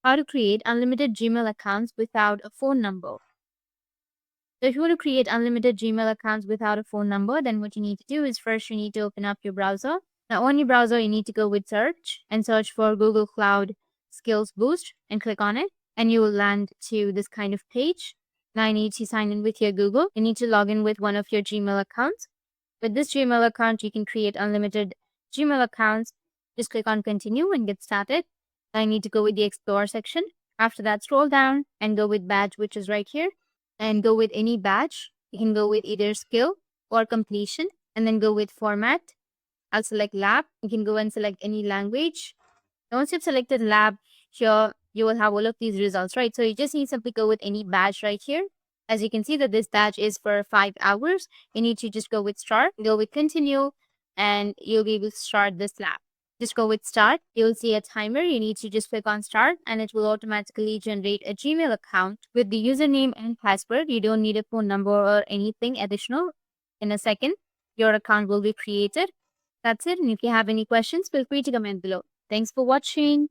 How to create unlimited Gmail accounts without a phone number. So if you want to create unlimited Gmail accounts without a phone number, then what you need to do is first you need to open up your browser. Now on your browser, you need to go with search and search for Google Cloud Skills Boost and click on it. And you will land to this kind of page. Now you need to sign in with your Google. You need to log in with one of your Gmail accounts. With this Gmail account, you can create unlimited Gmail accounts. Just click on continue and get started. I need to go with the explore section. After that, scroll down and go with badge, which is right here, and go with any badge. You can go with either skill or completion and then go with format. I'll select lab. You can go and select any language. Once you've selected lab, here you will have all of these results, right? So you just need to simply go with any badge right here. As you can see that this badge is for 5 hours. You need to just go with start, go with continue, and you'll be able to start this lab. Just go with start. You'll see a timer. You need to just click on start and it will automatically generate a Gmail account with the username and password. You don't need a phone number or anything additional. In a second, your account will be created. That's it. And if you have any questions, feel free to comment below. Thanks for watching.